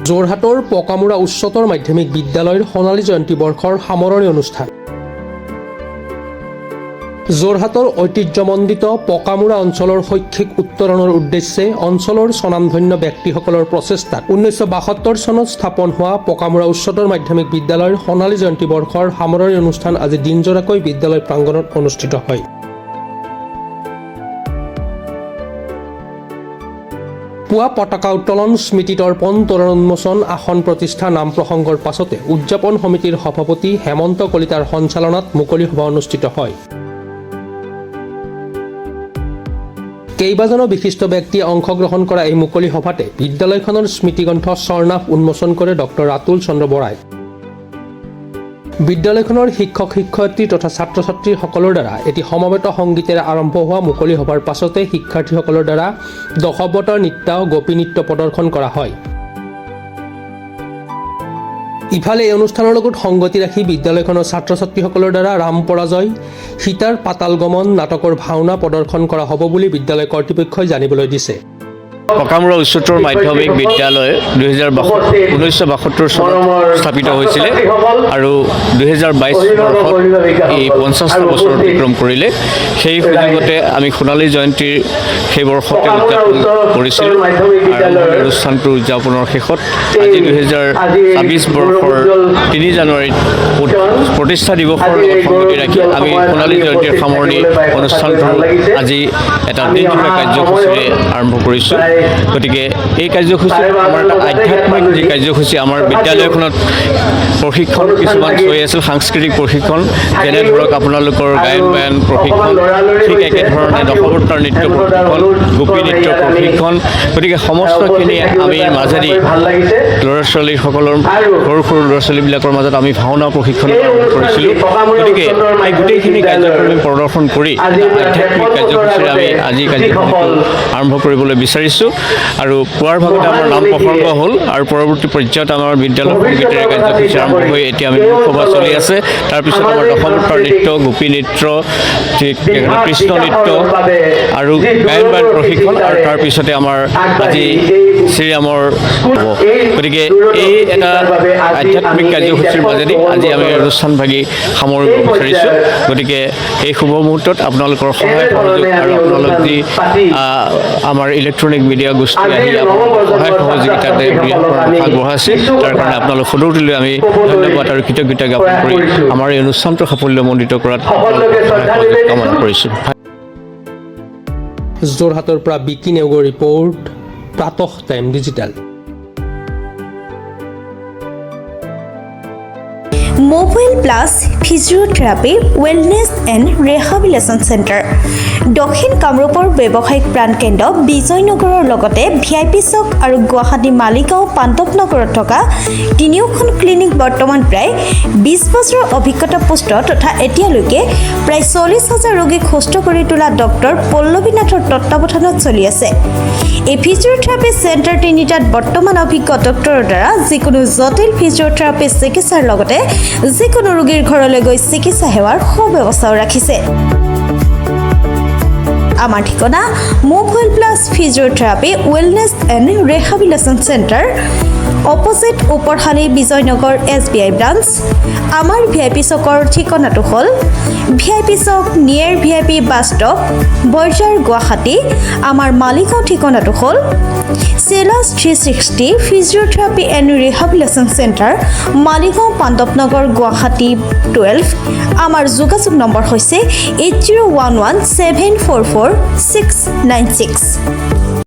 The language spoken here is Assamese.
যোৰহাটৰ পকামুৰা উচ্চতৰ মাধ্যমিক বিদ্যালয়ৰ সোণালী জয়ন্তী বৰ্ষৰ সামৰণি অনুষ্ঠান। যোৰহাটৰ ঐতিহ্যমণ্ডিত পকামুৰা অঞ্চলৰ শৈক্ষিক উত্তৰণৰ উদ্দেশ্যে অঞ্চলৰ স্বনামধন্য ব্যক্তিসকলৰ প্ৰচেষ্টাত 1972 চনত স্থাপন হোৱা পকামুৰা উচ্চতৰ মাধ্যমিক বিদ্যালয়ৰ সোণালী জয়ন্তী বৰ্ষৰ সামৰণি অনুষ্ঠান আজি দিনজোৰাকৈ বিদ্যালয় প্ৰাংগণত অনুষ্ঠিত হয়। পুৱা পতাকা উত্তোলন, স্মৃতি তৰ্পণ, তোৰণ উন্মোচন, আসন প্ৰতিষ্ঠা, নাম প্ৰসংগৰ পাছতে উদযাপন সমিতিৰ সভাপতি হেমন্ত কলিতাৰ সঞ্চালনাত মুকলি সভা অনুষ্ঠিত হয়। কেইবাজনো বিশিষ্ট ব্যক্তিয়ে অংশগ্ৰহণ কৰা এই মুকলি সভাতে বিদ্যালয়খনৰ স্মৃতিগ্ৰন্থ স্বৰ্ণাভ উন্মোচন কৰে ডক্টৰ ৰাতুল চন্দ্ৰ বৰাই। বিদ্যালয়খনৰ শিক্ষক-শিক্ষয়িত্ৰী তথা ছাত্ৰ-ছাত্ৰীসকলৰ দ্বাৰা এটি সমবেত সংগীতেৰে আৰম্ভ হোৱা মুকলি সভাৰ পাছতে শিক্ষাৰ্থীসকলৰ দ্বাৰা দশাৱতাৰ নৃত্য, গোপী নৃত্য প্ৰদৰ্শন কৰা হয়। ইফালে এই অনুষ্ঠানৰ লগত সংগতি ৰাখি বিদ্যালয়খনৰ ছাত্ৰ-ছাত্ৰীসকলৰ দ্বাৰা ৰাম পৰাজয়, সীতাৰ পাতাল গমন নাটকৰ ভাওনা প্ৰদৰ্শন কৰা হ'ব বুলি বিদ্যালয় কৰ্তৃপক্ষই জানিবলৈ দিছে। পকামুৰা উচ্চতৰ মাধ্যমিক বিদ্যালয় 1972 চনত স্থাপিত হৈছিলে আৰু 2022 বৰ্ষত এই 50টা বছৰ অতিক্ৰম কৰিলে। সেই সুযোগতে আমি সোণালী জয়ন্তীৰ সেই বৰ্ষতে উদযাপন কৰিছিলোঁ। আৰম্ভণি অনুষ্ঠানটোৰ উদযাপনৰ শেষত আজি 2026 বৰ্ষৰ 3 জানুৱাৰীত প্ৰতিষ্ঠা দিৱসৰ লগত সংগতি ৰাখি আমি সোণালী জয়ন্তীৰ সামৰণি অনুষ্ঠানটো আজি এটা দিনজোৰা কাৰ্যসূচীৰে আৰম্ভ কৰিছোঁ। গতিকে এই কাৰ্যসূচীত আমাৰ এটা আধ্যাত্মিক যি কাৰ্যসূচী আমাৰ বিদ্যালয়খনত প্ৰশিক্ষণ কিছুমান হৈ আছিল, সাংস্কৃতিক প্ৰশিক্ষণ, যেনে ধৰক আপোনালোকৰ গায়ন বায়ন প্ৰশিক্ষণ, ঠিক একেধৰণে দশাৱতাৰ নৃত্য প্ৰশিক্ষণ, গোপী নৃত্য প্ৰশিক্ষণ। গতিকে সমস্তখিনি আমি মাজেদি ল'ৰা ছোৱালীসকলৰ সৰু সৰু ল'ৰা ছোৱালীবিলাকৰ মাজত আমি ভাওনা প্ৰশিক্ষণ আৰম্ভ কৰিছিলোঁ। গতিকে এই গোটেইখিনি কাৰ্যক্ৰম প্ৰদৰ্শন কৰি আধ্যাত্মিক কাৰ্যসূচীৰে আমি আজি কাৰ্যক্ৰমটো আৰম্ভ কৰিবলৈ বিচাৰিছোঁ। আৰু পুৱাৰ ভাগতে আমাৰ নাম প্ৰসংগ হ'ল আৰু পৰৱৰ্তী পৰ্যায়ত আমাৰ বিদ্যালয় সংগীতেৰে কাৰ্যসূচী আৰম্ভ হৈ এতিয়া আমি সভা চলি আছে। তাৰপিছত আমাৰ দশাৱতাৰ নৃত্য, গোপী নৃত্য, কৃষ্ণ নৃত্য আৰু গায়ন বায়ন প্ৰশিক্ষণ আৰু তাৰপিছতে আমাৰ আজি শ্ৰীৰামৰ হ'ব। গতিকে এই এটা আধ্যাত্মিক কাৰ্যসূচীৰ মাজেদি আজি আমি অনুষ্ঠানভাগি সামৰিব বিচাৰিছোঁ। গতিকে এই শুভ মুহূৰ্তত আপোনালোকৰ সহায় সহযোগ আৰু আপোনালোক যি আমাৰ ইলেক্ট্ৰনিক মিডিয়া গোষ্ঠী আহি সহায় সহযোগিতাতে আগবঢ়াইছে, তাৰ কাৰণে আপোনালোক সদৌতিলৈ আমি ধন্যবাদ আৰু কৃতজ্ঞতা জ্ঞাপন কৰি আমাৰ এই অনুষ্ঠানটো সাফল্যমণ্ডিত কৰাত কামনা কৰিছোঁ। যোৰহাটৰ পৰা বিকি নেওগৰ report, Pratah time digital. Mobile plus physiotherapy wellness and rehabilitation centre, দক্ষিণ কামৰূপৰ ব্যৱসায়িক প্ৰাণকেন্দ্ৰ বিজয়নগৰৰ লগতে VIP চক আৰু গুৱাহাটী মালিগাঁও পাণ্ডৱনগৰত থকা তিনিওখন ক্লিনিক বৰ্তমান প্ৰায় 20 বছৰৰ অভিজ্ঞতা পুষ্ট তথা এতিয়ালৈকে প্ৰায় 40,000 ৰোগীক সুস্থ কৰি তোলা ডক্টৰ পল্লৱী নাথৰ তত্বাৱধানত চলি আছে। এই ফিজিঅ'থেৰাপি চেণ্টাৰ তিনিটাত বৰ্তমান অভিজ্ঞ ডক্টৰৰ দ্বাৰা যিকোনো জটিল ফিজিঅ'থেৰাপি চিকিৎসাৰ লগতে যিকোনো ৰোগীৰ ঘৰলৈ গৈ চিকিৎসা সেৱাৰ সুব্যৱস্থাও ৰাখিছে। আমাৰ ঠিকনা mobile plus physiotherapy wellness and rehabilitation centre, opposite Oporshali Bijoynagar SBI branch. আমাৰ VIP চকৰ ঠিকনাটো হ'ল VIP চক near VIP bus stop, Borjhar, Guwahati. আমাৰ মালিগাঁও ঠিকনাটো হ'ল চেলাছ 360 physiotherapy and rehabilitation centre, Maligaon Pandavnagar, Guwahati 12। আমাৰ যোগাযোগ নম্বৰ হৈছে 8011744696।